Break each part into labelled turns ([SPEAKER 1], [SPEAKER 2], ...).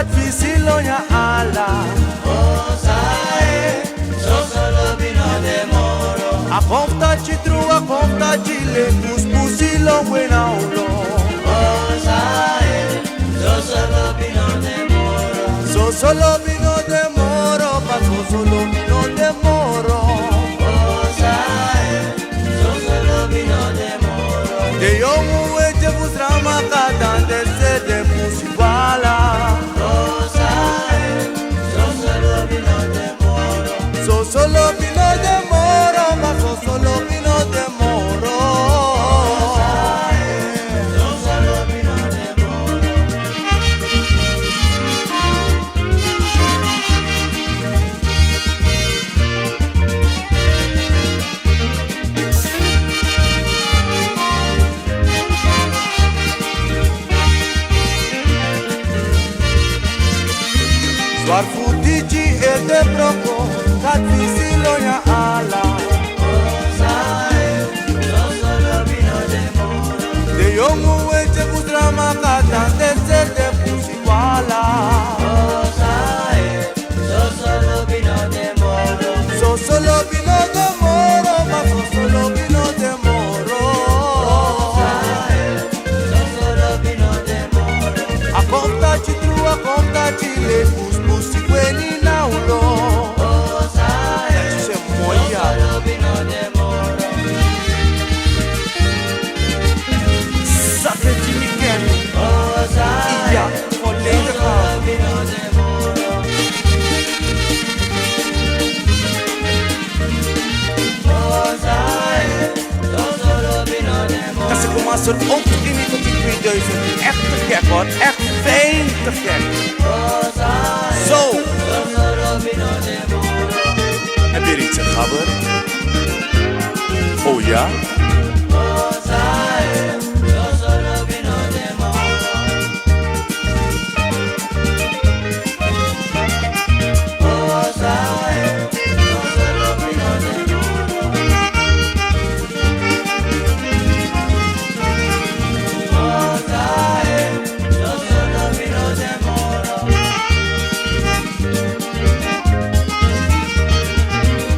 [SPEAKER 1] kat visilo nya ala.
[SPEAKER 2] Osae, so solo vino de moro.
[SPEAKER 1] A conta chitru, a conta chile, puspusilo buena ulo.
[SPEAKER 2] Osae, so solo vino de moro.
[SPEAKER 1] So solo vino de moro, pa so solo vino de moro.
[SPEAKER 2] Osae, so solo vino de moro.
[SPEAKER 1] De yomu eche busrama katan de se de pusibala.
[SPEAKER 2] Osae, so solo vino de moro.
[SPEAKER 1] So solo vino de moro, ma so solo vino de moro.
[SPEAKER 2] Osae, so solo vino de moro.
[SPEAKER 1] Soar futigi e de broco, kat visilo nya ala.
[SPEAKER 2] Osae, so solo vino de moro.
[SPEAKER 1] De yomu eche busrama katan de se de pusibala.
[SPEAKER 2] Osae, so solo vino de moro.
[SPEAKER 1] So solo vino de moro, ma so solo vino de moro.
[SPEAKER 2] Osae, so solo vino de moro.
[SPEAKER 1] A conta chitru, a conta chile, puspusi weni naulo.
[SPEAKER 2] Osae,
[SPEAKER 1] Se
[SPEAKER 2] so
[SPEAKER 1] moya.
[SPEAKER 2] solo vino de moro.
[SPEAKER 1] Sate chimiken,
[SPEAKER 2] Osae,
[SPEAKER 1] iya, for
[SPEAKER 2] so
[SPEAKER 1] later
[SPEAKER 2] solo
[SPEAKER 1] on.
[SPEAKER 2] vino de moro. Osae, so solo vino de moro.
[SPEAKER 1] Kasi kung masur ook in die video is het echt te gek hoor, echt fijn te gek.
[SPEAKER 2] Osae,
[SPEAKER 1] Zo,
[SPEAKER 2] so solo vino de moro.
[SPEAKER 1] heb je er iets in gabber? Oh ja?
[SPEAKER 2] Osae, so solo vino de moro. Osae, so solo vino de moro. Osae, so solo vino de moro.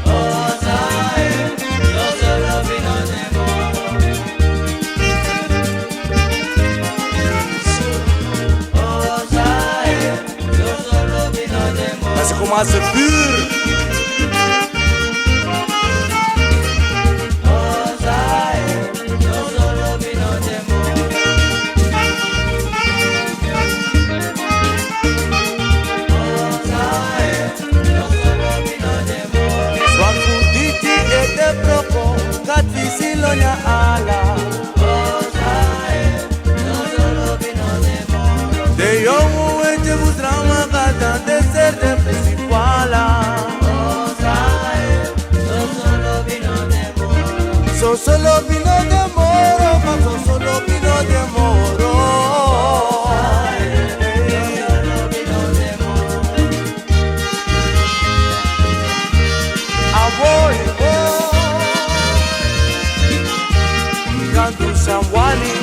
[SPEAKER 2] Osae, so solo vino de moro. Osae, so solo vino de moro.
[SPEAKER 1] Kasi kung masur puur.
[SPEAKER 2] Osae, so solo vino de moro. Osae, so solo vino de moro.
[SPEAKER 1] Soar futigi e de broco, kat visilo nya ala.
[SPEAKER 2] Osae, so solo vino de moro.
[SPEAKER 1] De yomu eche busrama katan de ser de pusibala.
[SPEAKER 2] Osae, so solo vino de moro.
[SPEAKER 1] So solo vino de moro, ma so solo vino de moro.
[SPEAKER 2] Solo vino de moro.
[SPEAKER 1] Avoy, Gandu Samwali.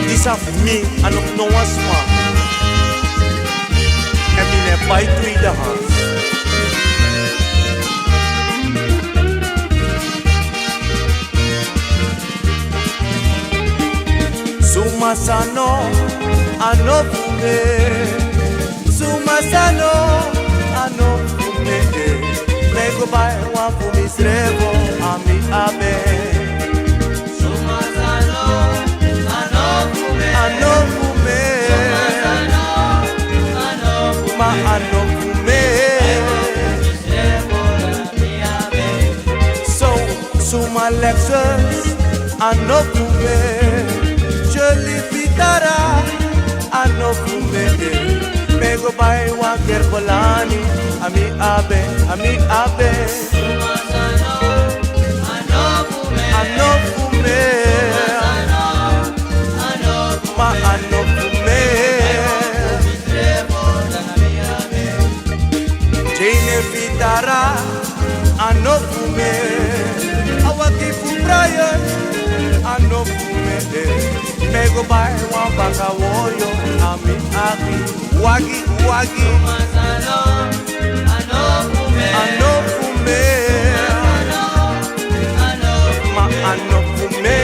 [SPEAKER 1] Disaf mi anok no asma. Emine pai tuida hans. Sumasano ano fume. Sumasano ano fume. Prego bai wa fumi srevo ami abe.
[SPEAKER 2] Sumasano, ano fume.
[SPEAKER 1] Ano fume.
[SPEAKER 2] Sumasano, ano fume.
[SPEAKER 1] Ma ano fume.
[SPEAKER 2] Misremo la mia be.
[SPEAKER 1] So suma Lexus ano fume. Joli pitara ano fume. Prego bai wa kerbolani ami abe, ami abe.
[SPEAKER 2] Sumasano, ano fume.
[SPEAKER 1] Ano fume.
[SPEAKER 2] Sumasano, ano fume.
[SPEAKER 1] Ma ano fume.
[SPEAKER 2] Misremo la mia be.
[SPEAKER 1] Jane Vitara ano fume. Awaki fu Brian ano fume. go buy one bag of warrior. Ami abi, wagi wagi. Ano fume, ma ano fume.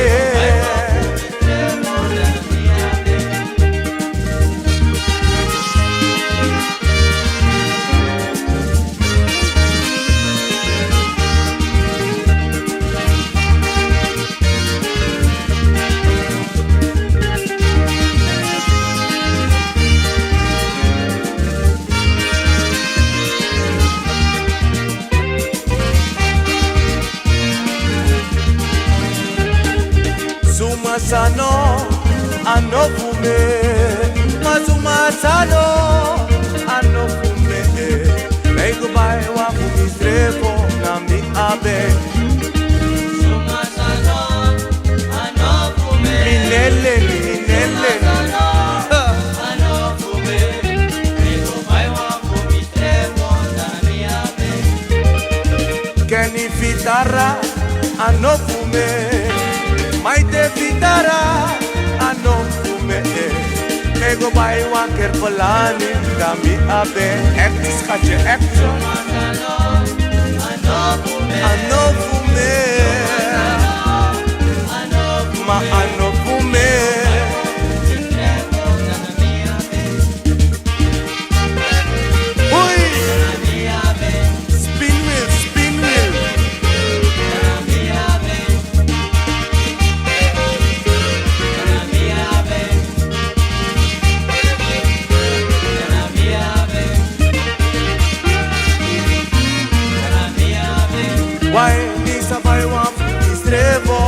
[SPEAKER 1] Sumasano, ano fume, masumasano, ano fume. May gubay wa fumisrepo na mi abe.
[SPEAKER 2] Sumasano, ano fume.
[SPEAKER 1] Minele, minele.
[SPEAKER 2] Ano fume. May gubay wa fumisrepo na mi abe.
[SPEAKER 1] Kenny Fitara, ano fume. Maite Fitara, ano fume. May gubay wa kerpalani na mi abe. Actis kaje action.
[SPEAKER 2] Ano fume.
[SPEAKER 1] Ano fume. Ma ano fume. Uy! Spin wheel, spin wheel. Why me sabay wa fumisrevo?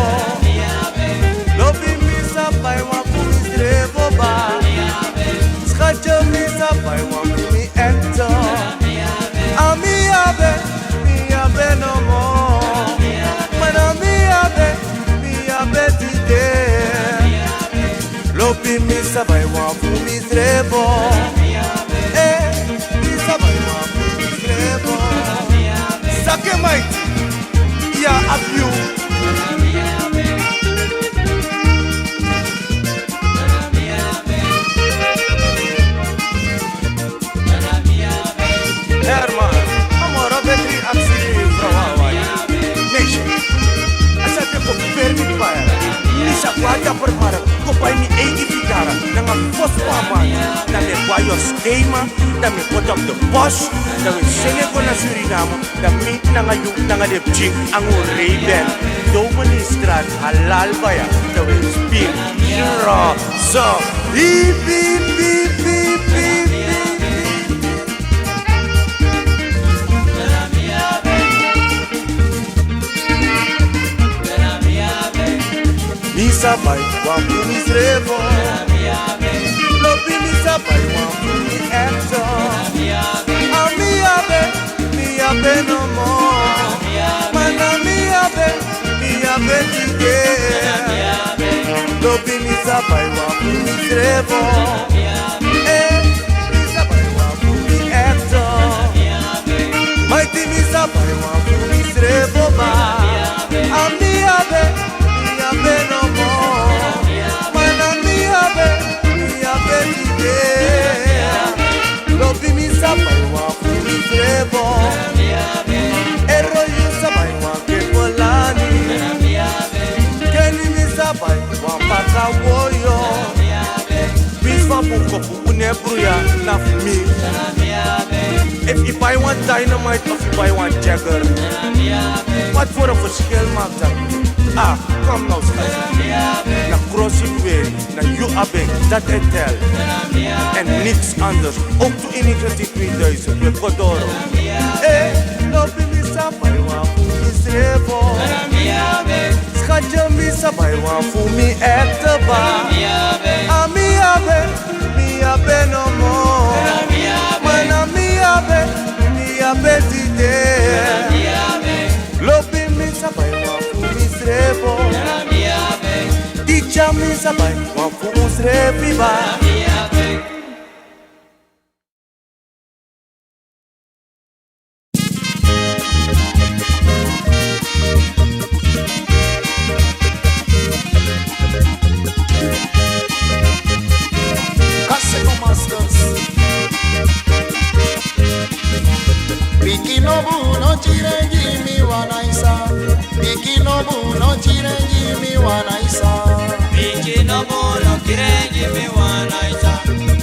[SPEAKER 1] Lobi mi sabay wa fumisrevo ba? Schacho mi sabay wa fumi ento. Ami abe no more. Mana mi abe tide. Lobi mi sabay wa fumisrevo. Mi sabay wa fumisrevo. Sake mighty. Yeah, a few. Herman, amora betri aksi Hawaii Nation. Asa te ko permit para. Isa kwata per para. Ko pai ni edificara. Nanga fos paman. Na me guayo schema. Na me put up the boss. Na me sene ko na Suriname. Na me nanga yung nanga depching ang rebel. Do ministrat halal baya. Na me spin. Ra so. Beep beep beep beep beep. Misa bai wa fumisrevo. Lobi misa bai wa fumi ento. Ami abe no more. Mana mi abe tide. Lobi misa bai wa fumisrevo. Misa bai wa fumi ento. Mighty misa bai wa fumisrevo ba. Ami abe no more. Mana mi abe tide. Lobi mi sabay wa fumisrevo. Ero yu sabay wa kekolani. Kenny mi sabay wa pakawoyo. Biswa buko pupune bruya na fumi. If you buy one dynamite or if you buy one Jagger, what voor een verschil maakt dat? Ah, kom nou schat. Na crossing way, na UAB, dat etel. En niks anders. Ook toen in 2000, met Kodoro. Lopi mi sabay wa fumisrevo. Schatje mi sabay wa fumi etaba. Ami abe no more. Mana mi abe tide. Lopi mi sabay wa fumisrevo. Dicha mi sabay wa fumisreviva.
[SPEAKER 3] Bikino buno chirenji mi wanaisa.
[SPEAKER 2] Bikino buno kirenji mi wanaisa.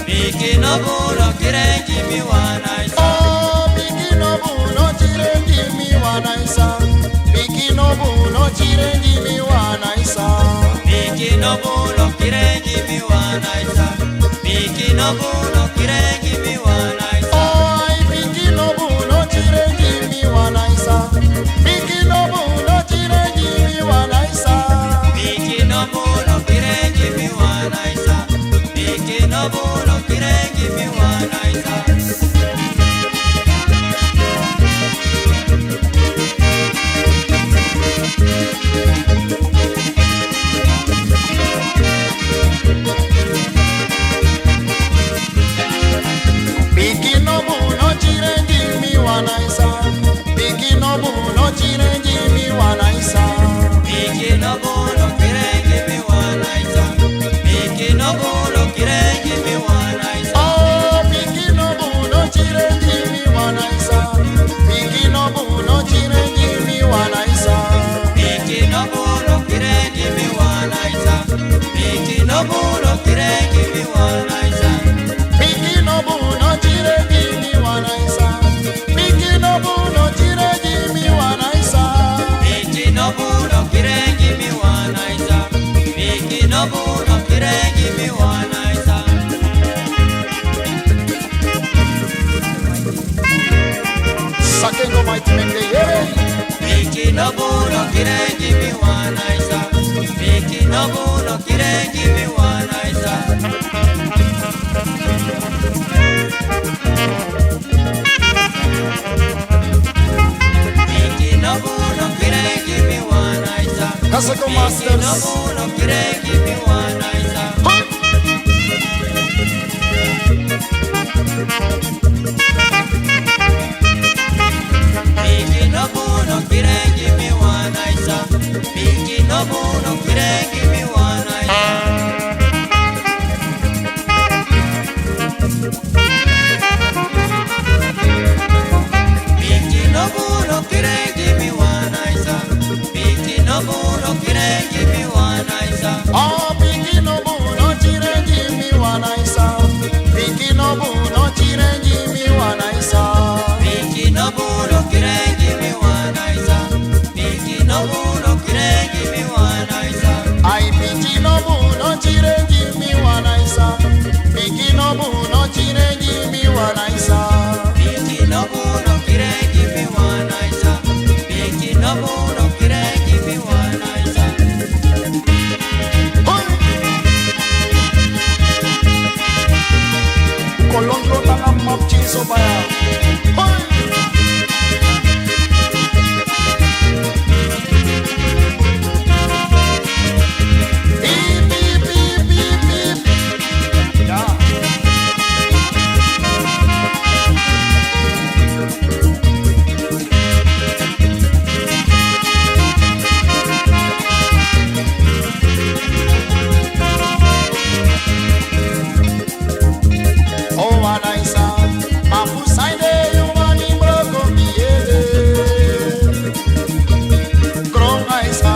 [SPEAKER 2] Bikino buno kirenji mi wanaisa.
[SPEAKER 3] Oh, bikino buno chirenji mi wanaisa. Bikino buno chirenji mi wanaisa.
[SPEAKER 2] Bikino buno kirenji mi wanaisa. Bikino buno kirenji mi wanaisa.
[SPEAKER 3] Oh, bikino buno chirenji mi wanaisa. Bikino buno chirenji mi wanaisa.
[SPEAKER 2] Bikino buno kirenji mi wanaisa. Bikino buno kirenji mi wanaisa.
[SPEAKER 3] Bikino buno chirenji mi wanaisa. Bikino buno chirenji mi wanaisa.
[SPEAKER 2] Bikino buno kirenji mi wanaisa. Bikino buno kirenji mi wanaisa.
[SPEAKER 3] Oh, bikino buno chirenji mi wanaisa. Bikino buno chirenji mi wanaisa.
[SPEAKER 2] Bikino buno kirenji mi wanaisa. Bikino buno kirenji mi wanaisa.
[SPEAKER 3] Bikino buno chirenji mi wanaisa. Bikino buno chirenji mi wanaisa.
[SPEAKER 2] Bikino buno kirenji mi wanaisa. Bikino buno kirenji mi wanaisa.
[SPEAKER 3] Sakengo mighty mende yere.
[SPEAKER 2] Bikino buno kirenji mi wanaisa. Bikino buno kirenji mi wanaisa. Bikino buno kirenji mi wanaisa.
[SPEAKER 3] Kaseko
[SPEAKER 2] Bikino
[SPEAKER 3] Masters.
[SPEAKER 2] buno kirenji mi wanaisa. Bikino buno kirenji mi wanaisa. Bikino buno kirenji mi wanaisa. Bikino buno kirenji mi wanaisa. Bikino buno kirenji mi wanaisa.
[SPEAKER 3] Oh, bikino buno chirenji mi wanaisa. Bikino buno chirenji mi wanaisa.
[SPEAKER 2] Bikino buno kirenji mi wanaisa. Bikino buno kirenji mi wanaisa.
[SPEAKER 3] Ay, bikino buno chirenji mi wanaisa. Bikino buno chirenji mi wanaisa.
[SPEAKER 2] Bikino buno kirenji mi wanaisa. Bikino buno kirenji mi wanaisa.
[SPEAKER 3] Kolondro tanga map chiso baya. Beep, beep, beep, beep, beep. Yeah. Oh, wanaisa. Mafusaide yumani broko miele. Krongaisa.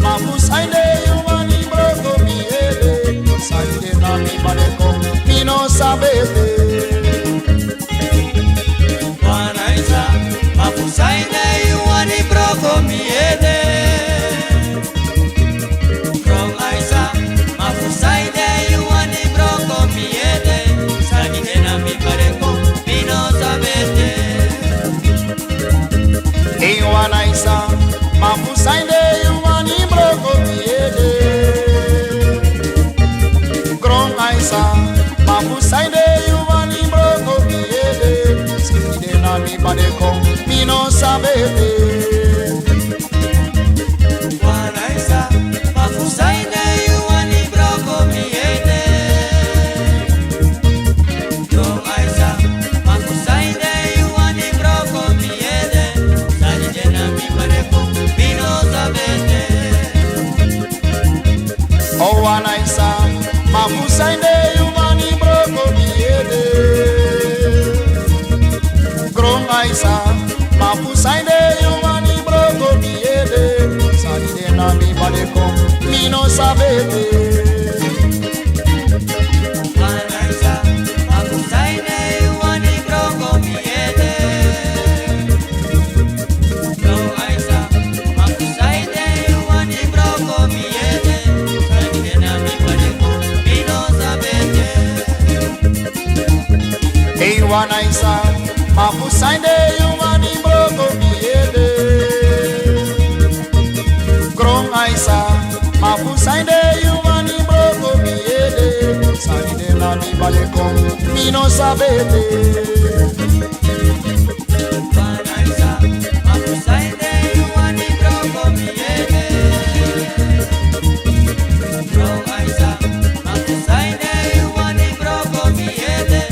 [SPEAKER 3] Mafusaide yumani broko miele. Saide na mi badeko. Mino sabete.
[SPEAKER 2] Wanaisa. Mafusaide yuwani broko miede. Krongaisa. Mafusaide yuwani broko miede. Sagide na mi pareko. Mino sabete.
[SPEAKER 3] Hey, wanaisa. Mafusaide yumani broko miele. Krongaisa. Mafusaide yumani broko miele. Saide na mi badeko. Mino sabete.
[SPEAKER 2] Wanaisa. Mafusaide yuwani broko miede. Krongaisa. Mafusaide yuwani broko miede. Sagide na mi pareko. Mino sabete.
[SPEAKER 3] Oh, wanaisa. Mafusaide yumani broko miele. Krongaisa. Mafusaide yumani na mi balcón, mi no sabete.
[SPEAKER 2] Wanaisa, makusaine wani brongo miete. No aisa, makusaine wani brongo miete. Sanidena mi balcón, mi no sabete.
[SPEAKER 3] Hey Wanaisa, mapusainde yuwani broko miede. Kron Aisa, mapusainde yuwani broko miede. Sanide na mi balcón, mi no sabete.
[SPEAKER 2] Wanaisa, makusaine wani brongo miete. No aisa, makusaine wani brongo miete.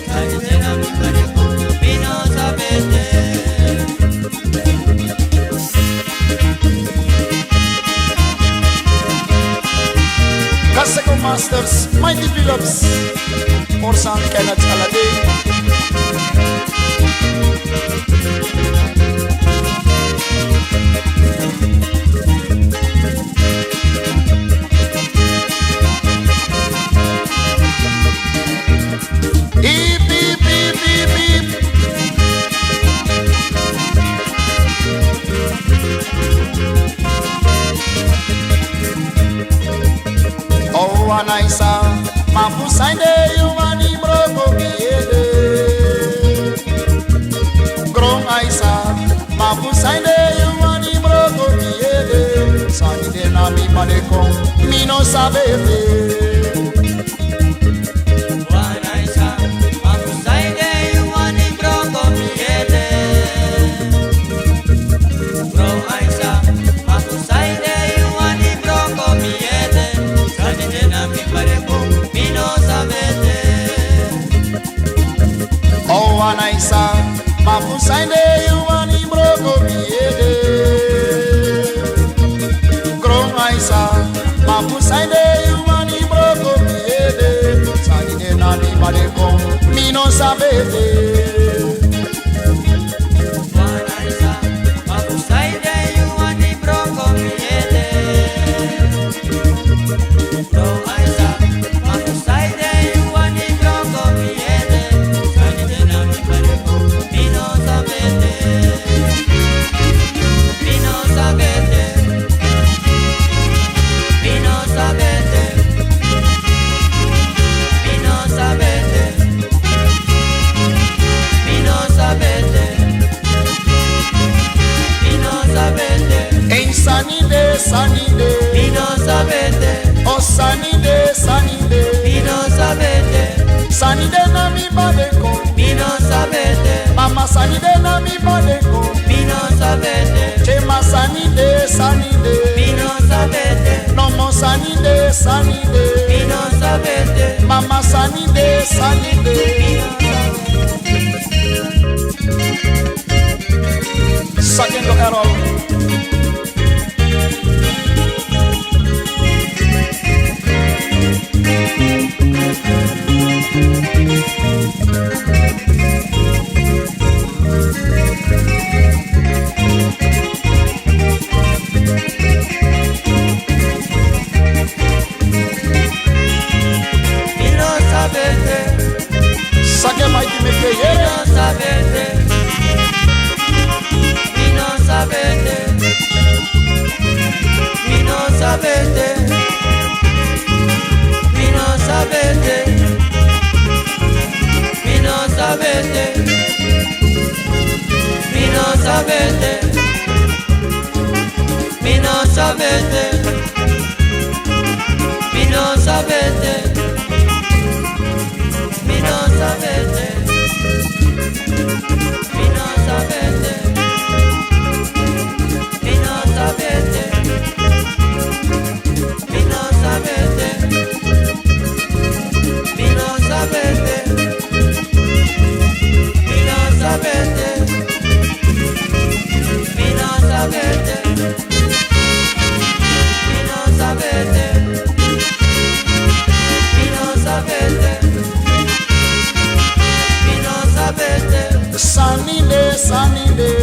[SPEAKER 2] Sanidena mi balcón, mi no sabete.
[SPEAKER 3] Kaseko Masters, Mighty Phillips, Orsan Kenneth Alade. Beep, beep, beep, beep, beep. Oh, Wanaisa, mapusainde yuwani broko miede. Kron Aisa, mapusainde yuwani broko miede. Sanide na mi balcón, mi no sabete.
[SPEAKER 2] Wanaisa, makusaine wani brongo miete. No aisa, makusaine wani brongo miete. Sanidena mi balcón, mi no sabete.
[SPEAKER 3] Oh, Wanaisa, mapusainde yuwani broko miede. Kron Aisa, mapusainde yuwani broko miede. Sanide na mi balcón, mi no sabete.
[SPEAKER 2] Wanaisa, makusaine wani brongo miete. No aisa, makusaine wani brongo miete. Sanidena mi balcón, mi no sabete. Mi no sabete. Mi no sabete. Mi no sabete. Mi no sabete. Mi no sabete.
[SPEAKER 3] Hey, Sanide, Sanide.
[SPEAKER 2] Mi no sabete.
[SPEAKER 3] Oh, Sanide, Sanide.
[SPEAKER 2] Mi no sabete.
[SPEAKER 3] Sanide na mi balcón.
[SPEAKER 2] Mi no sabete.
[SPEAKER 3] Mama Sanide na mi balcón.
[SPEAKER 2] Mi no sabete.
[SPEAKER 3] Chema Sanide, Sanide.
[SPEAKER 2] Mi no sabete.
[SPEAKER 3] Nomo Sanide, Sanide.
[SPEAKER 2] Mi no sabete.
[SPEAKER 3] Mama Sanide, Sanide. Sakendo Errol.
[SPEAKER 2] Mi no sabete.
[SPEAKER 3] Sake Mighty
[SPEAKER 2] Mi
[SPEAKER 3] Mekeye.
[SPEAKER 2] no sabete. Mi no sabete. Mi no sabete. Mi no sabete. Mi no sabete. Mi no sabete. Mi no sabete. Mi no sabete. Mi no sabete. Mi no sabete. Mi no sabete. Mi no sabete. Mi no sabete. Mi no sabete. Mi no sabete. Mi no sabete. Mi no sabete. Mi no sabete.
[SPEAKER 3] Sanide, Sanide.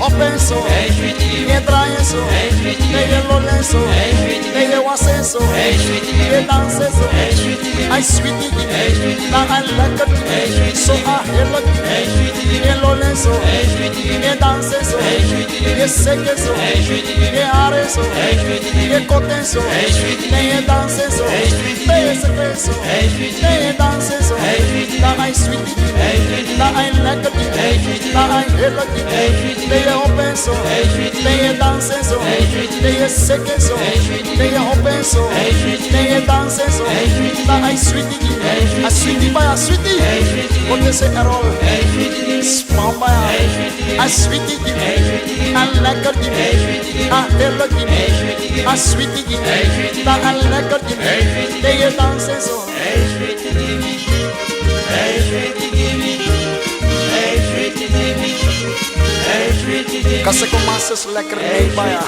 [SPEAKER 3] Openso, entraenso, neye lolenso, neye wasenso, neye danseso. I sweetie, na I like it, so I hello it. Neye lolenso, neye danseso, neye sequeso, neye areso, neye cotenso, neye danseso, neye sequeso, neye danseso. Na I sweetie, na I like it, na I hello it. Neye openso, neye danseso, neye sequeso, neye openso, neye danseso. Na I sweetie by a sweetie. What they say errol, small by a sweetie, a like a hello, a sweetie, na I like it. Neye danseso. Kasi começa a lekker mee bij ja.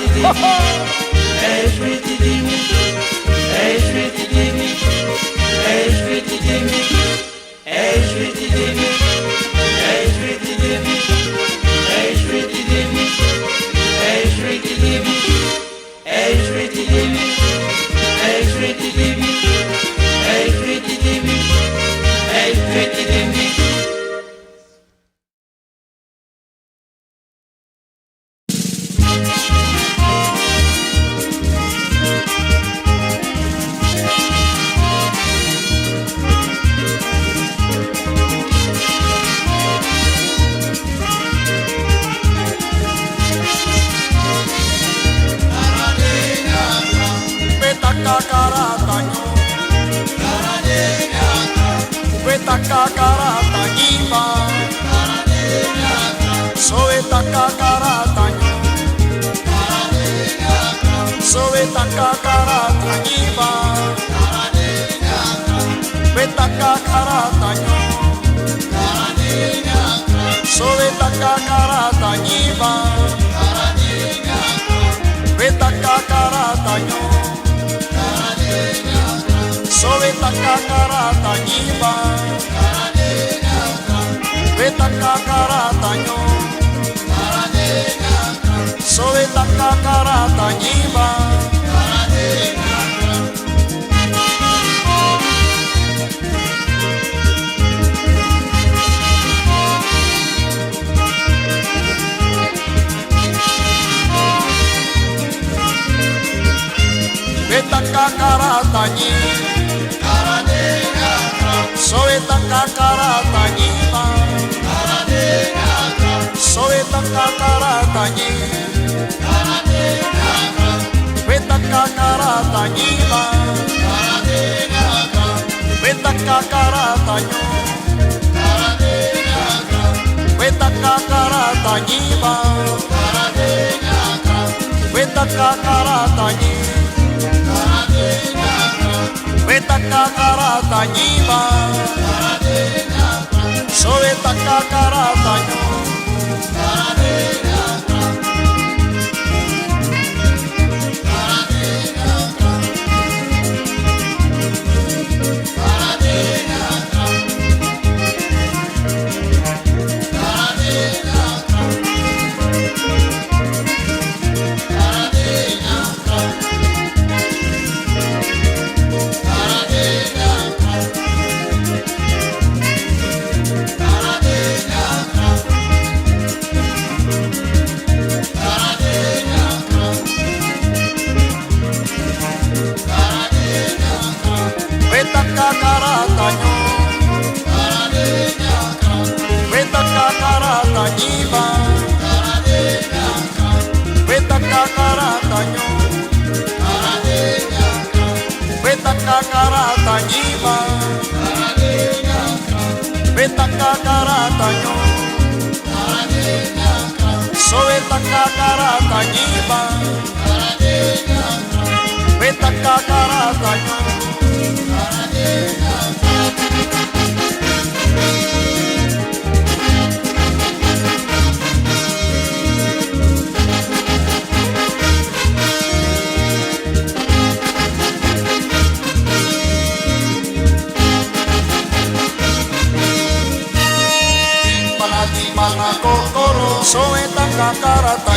[SPEAKER 3] mana kokoro soe taka karata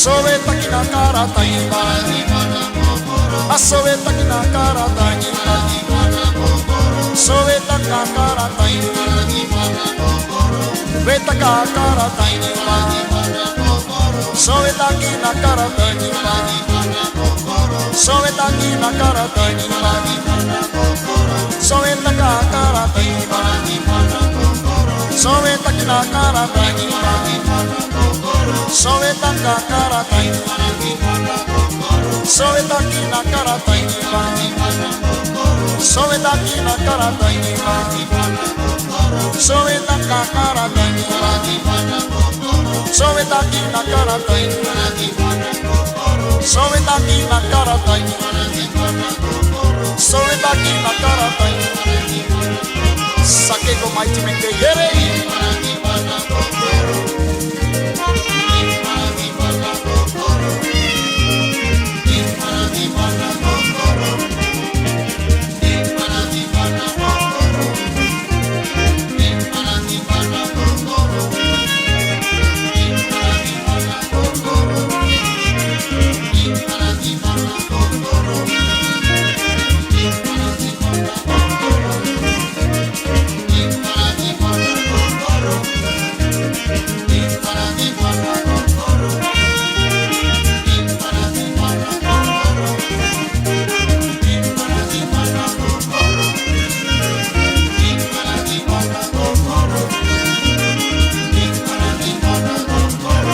[SPEAKER 3] soe takina karata soe takina karata soe taka karata veta karata soe takina karata soe takina karata soe taka karata soe takina karata soe taka karata soe takina karata soe takina karata soe taka karata soe takina karata soe takina karata soe takina karata sake ko mighty mente yere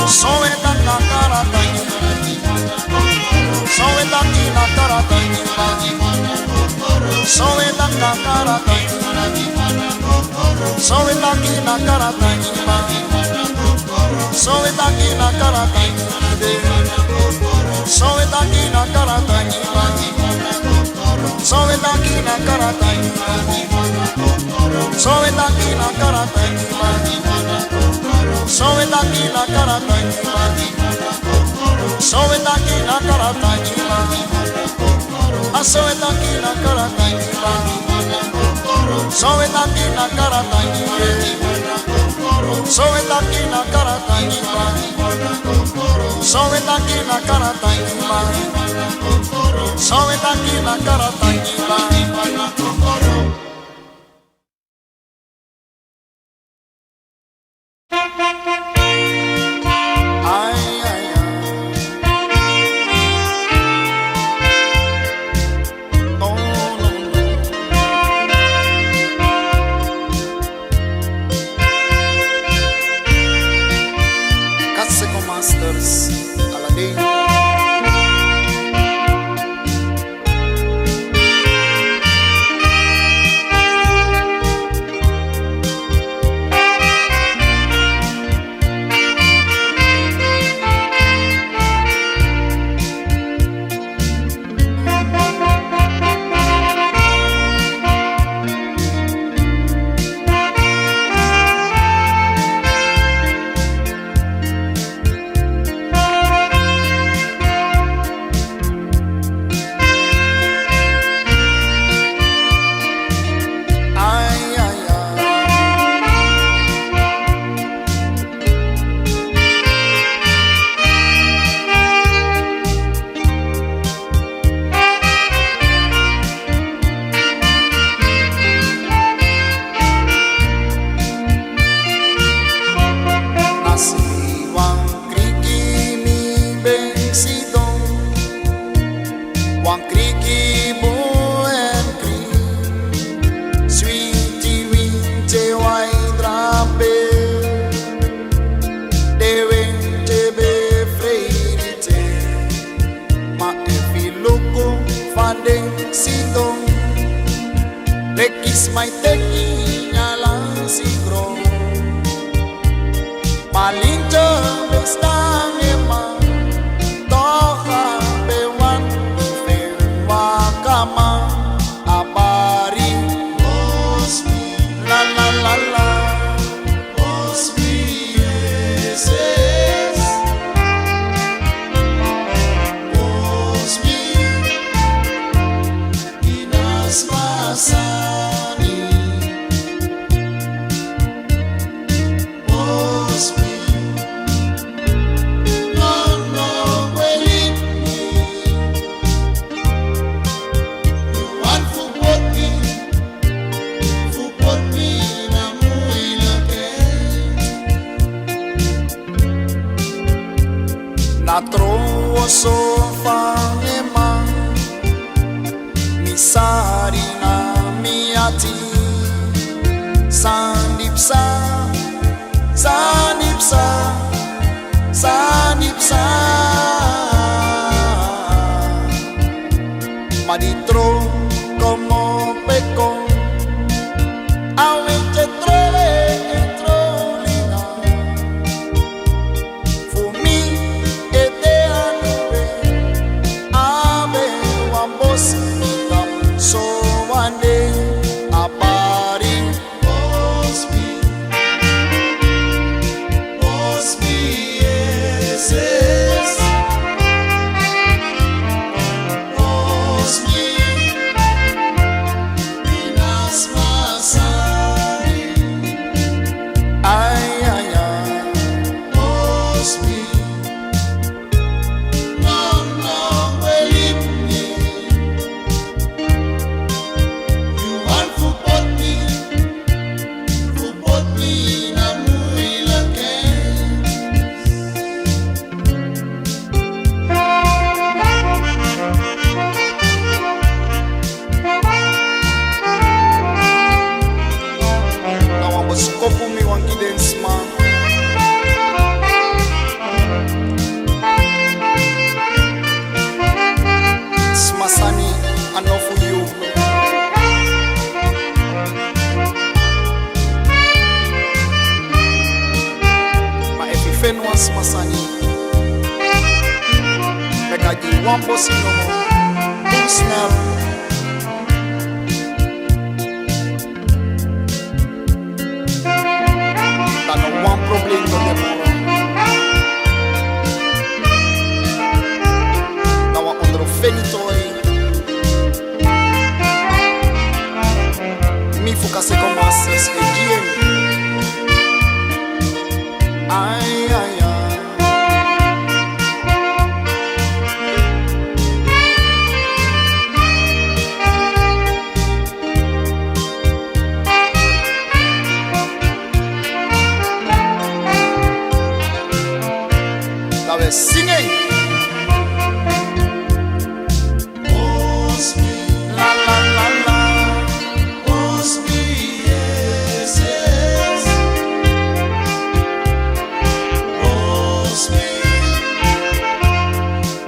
[SPEAKER 3] soe taka karata soe takina karata soe takina karata soe takina karata soe takina karata soe takina karata soe takina karata soe takina karata soe takina karata soe takina karata soe takina karata soe takina karata soe takina karata May teki nyala sigro malinjo bestang ema toha bewan fewa kama abari osmi la la la la osmi yes osmi inas masa Na troa sofa ema misari na miati sanipsa sanipsa sanipsa maditro como peco awe cetrole cetrolina fumi ete anube ave wambosita so one day apari Bosby yes yes Bosby Minas Masai ay ay ay Bosby no no welipni you want to put me na muila ke na waboskopu mi wangidens ma smasani anofu you ma epifenwa smasani bekaji wambo sinomo snap tano one problem to demoro na wa ondro fenitoi mi focase como haces el GM ay ay ay la vez singing la la la la yes yes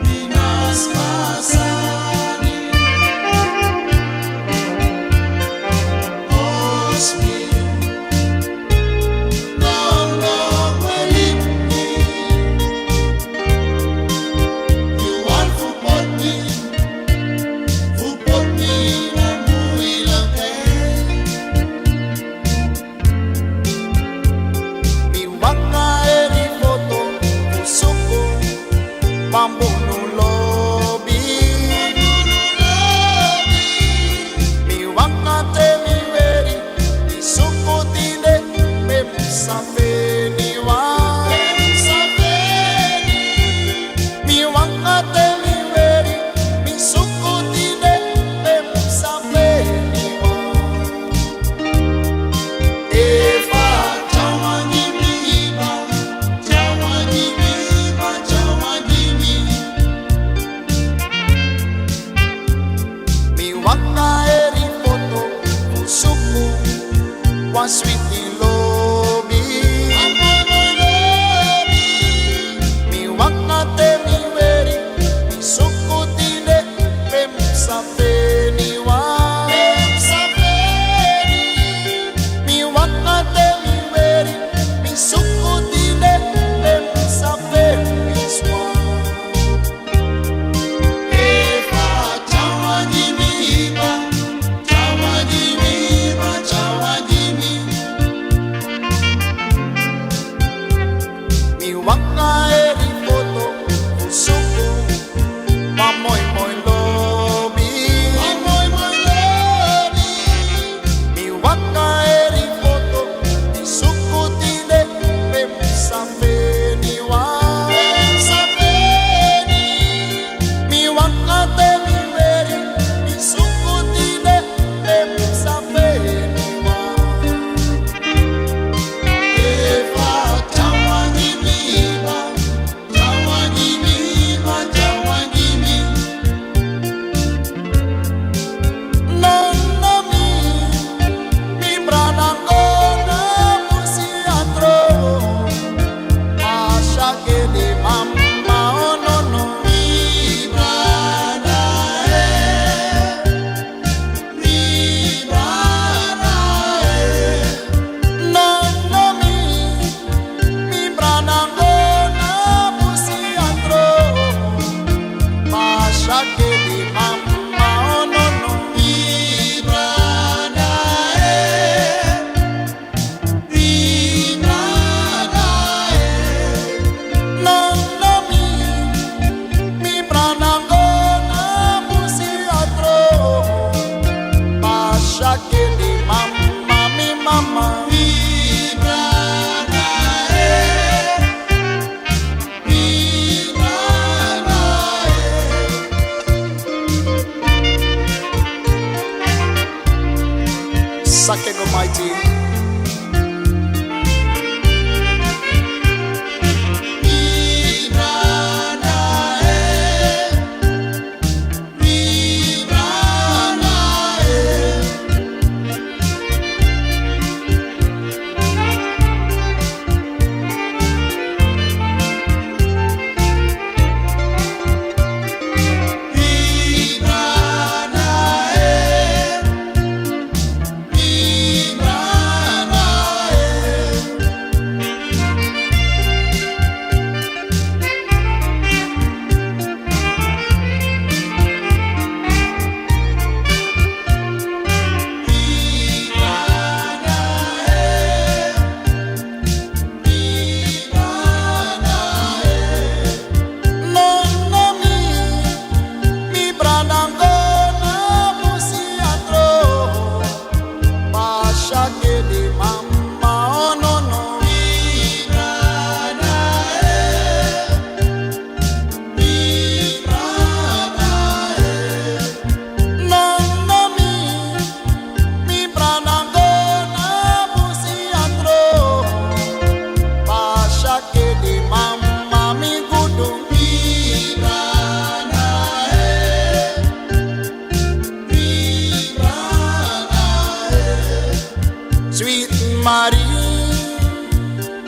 [SPEAKER 3] Minas Masani no no welipni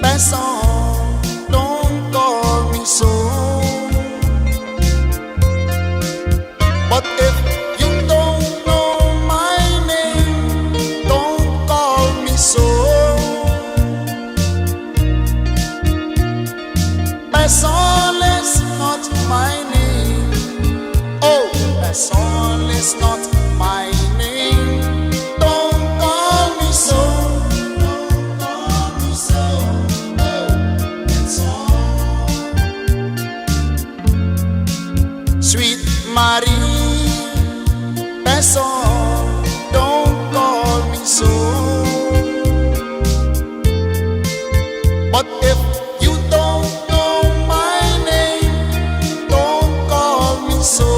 [SPEAKER 3] Person, don't call me so. But if you don't know my name, don't call me so. Person is not my name. Oh, person is not my name. Don't call me so. Don't call me so. Oh, it's all. Sweet Marie, person, don't call me so. But if you don't know my name, don't call me so.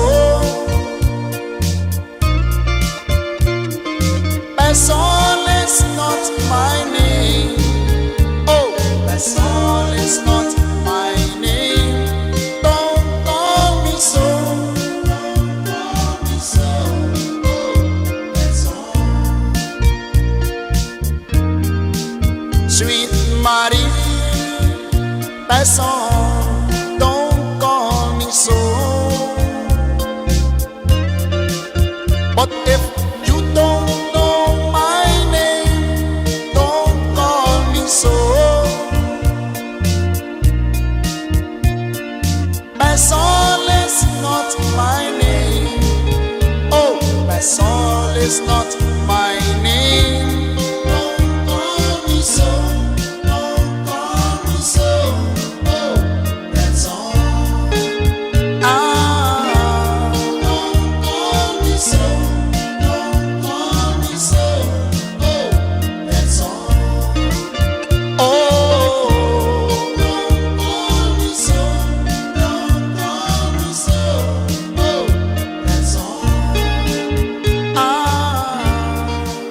[SPEAKER 3] Person is not my name. Oh, person is not my name. Don't call me so. Don't call me so. Oh, that's all. Sweet Marie, person, don't call me so. But if you don't know my name, don't call me so. Person is not my name. Oh, person is not my name. Don't call me so. Don't call me so. Oh, that's all. Ah, don't call me so. Don't call me so. Oh, that's all. Oh, don't call me so. Don't call me so. Oh, that's all. Ah,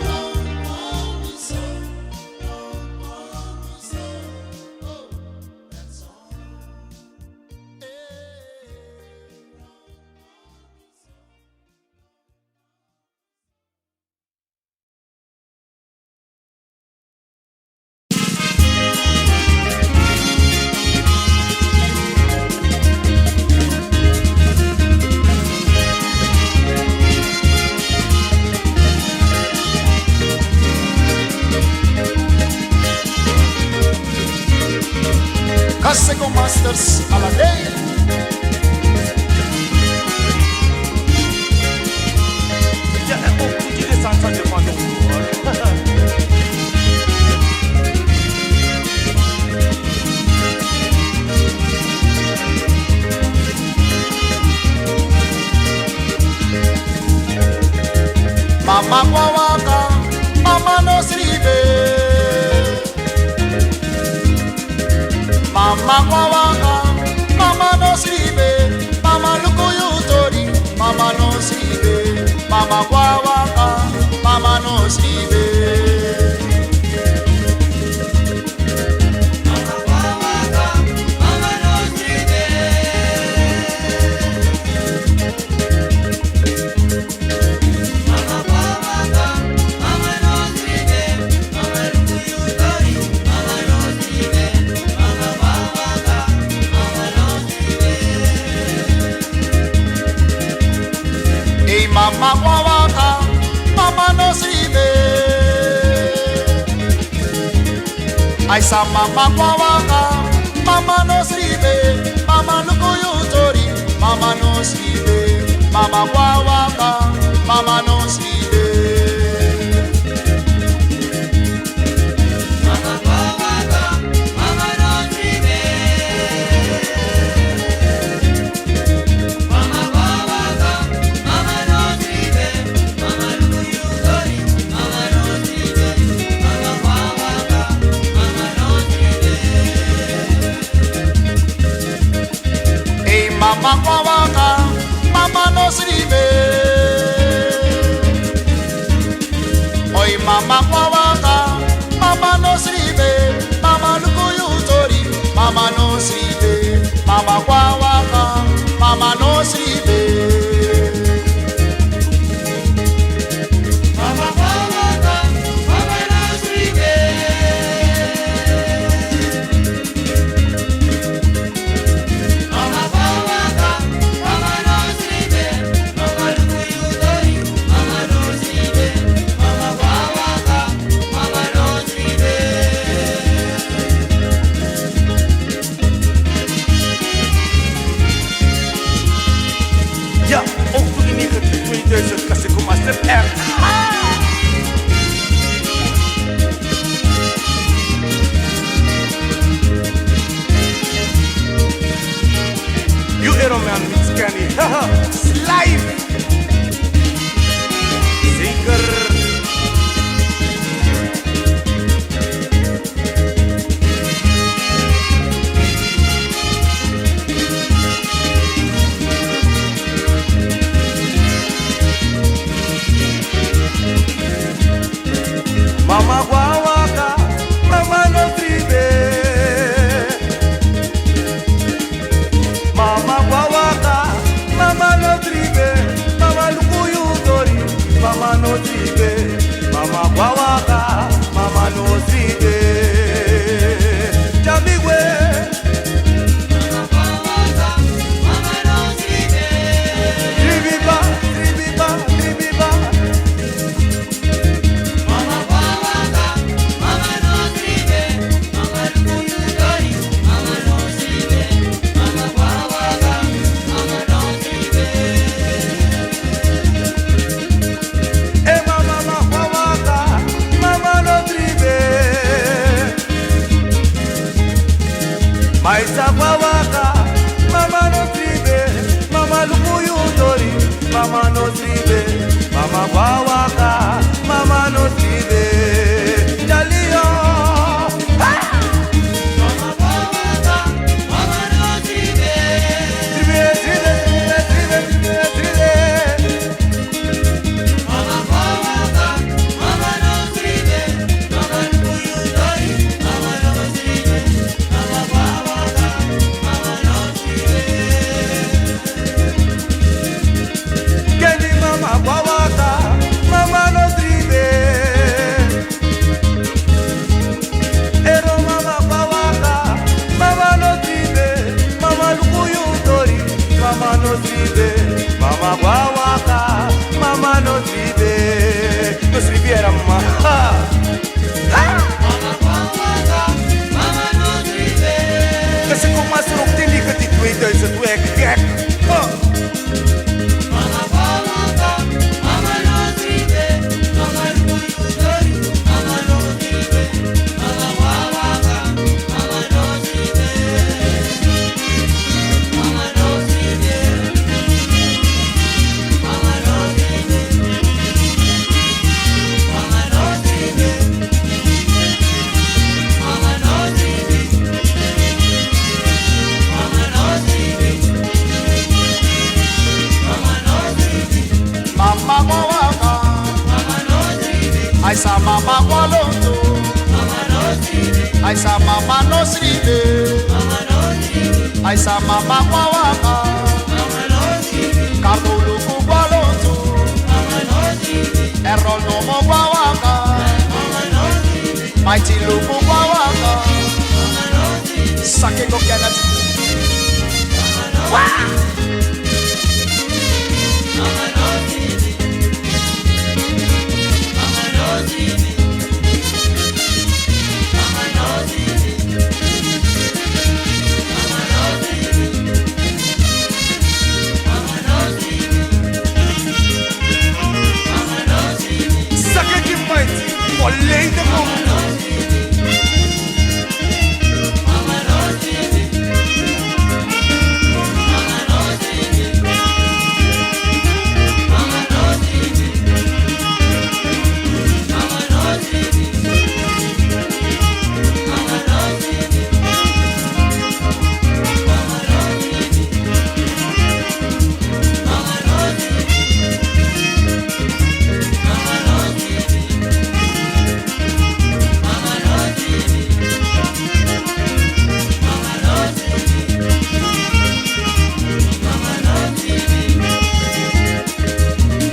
[SPEAKER 3] don't call me so. Don't call me so. Oh, that's all. Kaseko Masters a la day.
[SPEAKER 1] Ya é pouco de licença de quando
[SPEAKER 3] Mama kwawaka, mama no sribe. Mama kwawaka, mama no sribe. Mama luku yutori, mama no sribe. Mama kwawaka, mama no sribe. Hey mama kwawaka, mama no sribe. I saw mama kwawaka, mama no sribe. Mama luku yutori, mama no sribe. Mama kwawaka, mama no sribe. Hey mama kwawaka, mama no sribe. Oi mama kwawaka, mama no sribe. Mama luku yutori, mama no sribe. Mama kwawaka, mama no sribe.
[SPEAKER 2] Mama kwawaka, mama no sribe.
[SPEAKER 1] live. Zeker. Mama guawaka, mama no tribe. Mama guawaka, mama no tribe. Mama lukuyu tori, mama no tribe. Mama guawaka, mama no tribe. Jamigwe. Mama guawaka, mama no tribe. Tribiba, tribiba, tribiba. Maisa guawaka, mama no tribe, mama lukuyu tori, mama no tribe, mama guawaka, mama no tribe, Jalio. Mama guawaka, mama no tribe, tribe, tribe, tribe, tribe, tribe. Mama guawaka, mama no tribe, mama lukuyu tori, mama no tribe, mama guawaka. Kenny mama guawaka, mama no tribe. Ero mama guawaka, mama no tribe. Mama lukuyu tori, mama no tribe. Mama guawaka, mama no tribe. No tribiera mama. Mama guawaka, mama no tribe. Kasi kung masurok din di ka titwitay sa tuwek-kek. Mama guawaka, mama no tribe. Mama lukuyu tori, mama no tribe. Mama guawaka, mama no tribe. Mama no tribe. Mama no tribe. Mama no tribe. Mama no tribe. Mama no tribe. Mama no tribe.
[SPEAKER 3] Mama guawaka,
[SPEAKER 1] Mama no tribe.
[SPEAKER 3] I saw mama gualoto,
[SPEAKER 1] Mama no tribe.
[SPEAKER 3] I saw mama no sribe,
[SPEAKER 1] Mama no tribe.
[SPEAKER 3] I saw mama guawaka,
[SPEAKER 1] Mama no tribe.
[SPEAKER 3] Cartuluku gualoto,
[SPEAKER 1] Mama no tribe.
[SPEAKER 3] Errol no mo guawaka,
[SPEAKER 1] Mama no tribe.
[SPEAKER 3] Mighty luku guawaka,
[SPEAKER 1] Mama no tribe.
[SPEAKER 3] Sake go kenati.
[SPEAKER 1] Mama no tribe. Mama no tribe. Mama no tribe. Mama no tribe. Mama no tribe. Mama no tribe. Sake que mighty, olhei de como. Mama no tribe. Mama no tribe. Mama no tribe. Mama no tribe. Mama no tribe. Mama no tribe. Mama no tribe. Mama no tribe. Mama no tribe. Mama no tribe. Mama no tribe.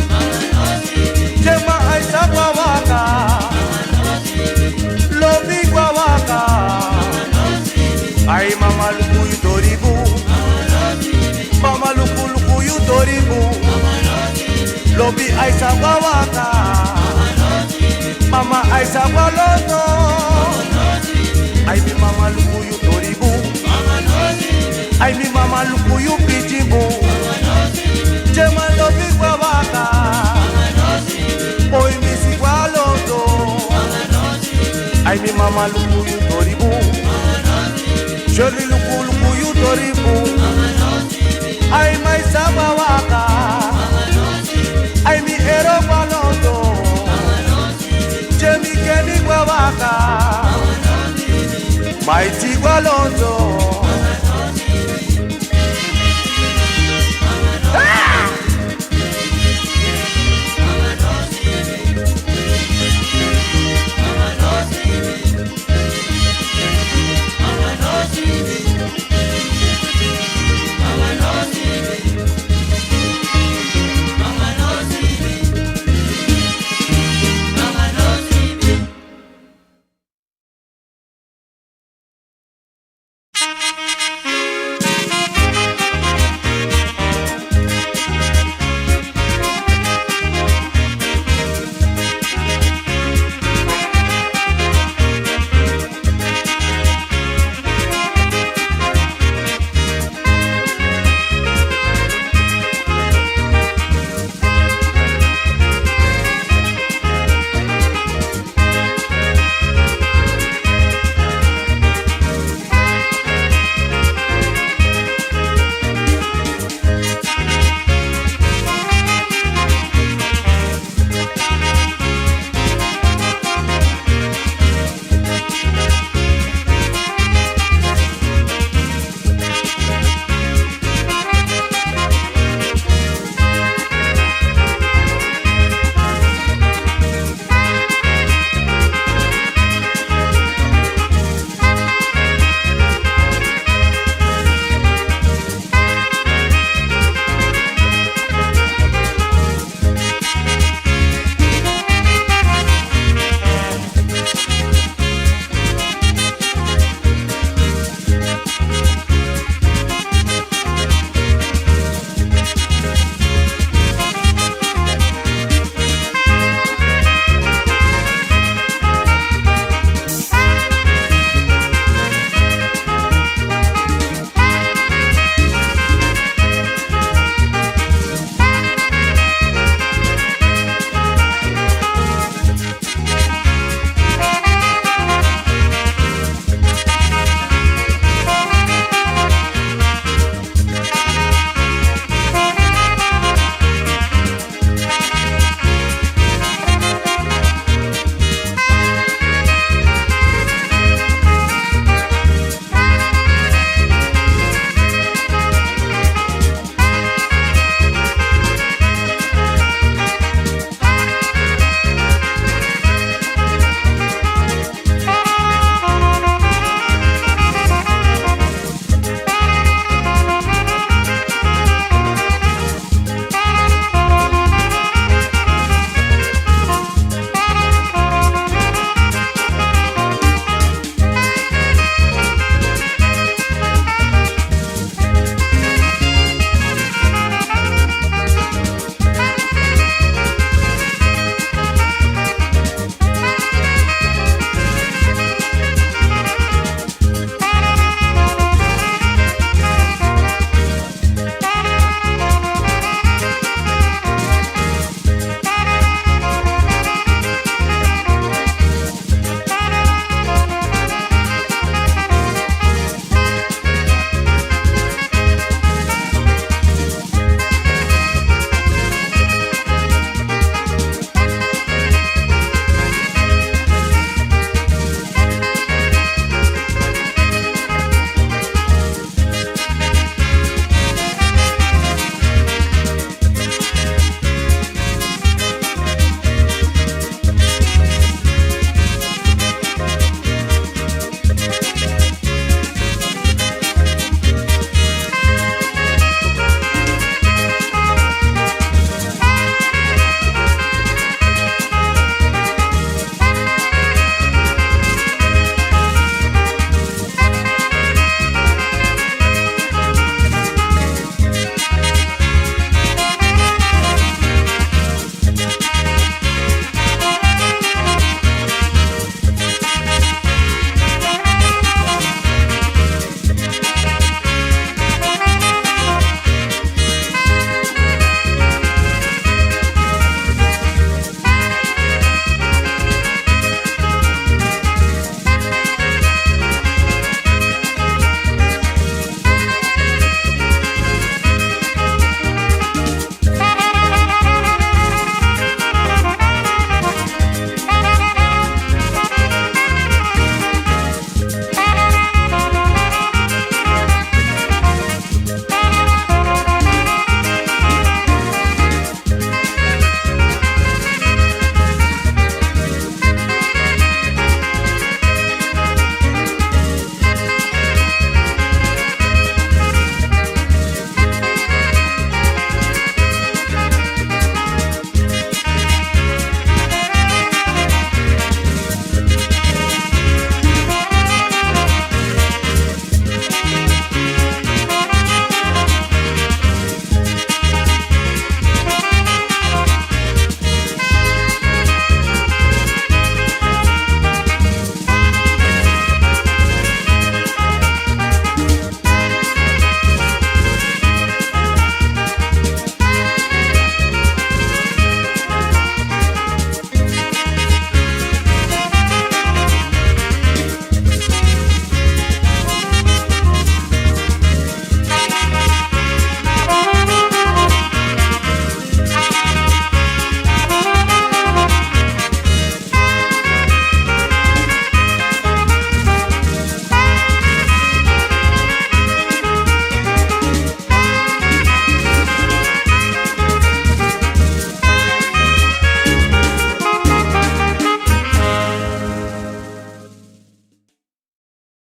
[SPEAKER 1] Mama no tribe. Chema aisa guawaka, lobi guawaka. Ay mama lukuyu toribu, mama lukuyu toribu. Lobi aisa guawaka, mama aisa gualoto. Ay mi mama lukuyu toribu, ay mi mama lukuyu pijibu. Chema lobi guawaka, hoy mi sigualoto. Ay mi mama lukuyu toribu, Shirley lukuyu toribu. Ay my sabawa Mighty Gwalondo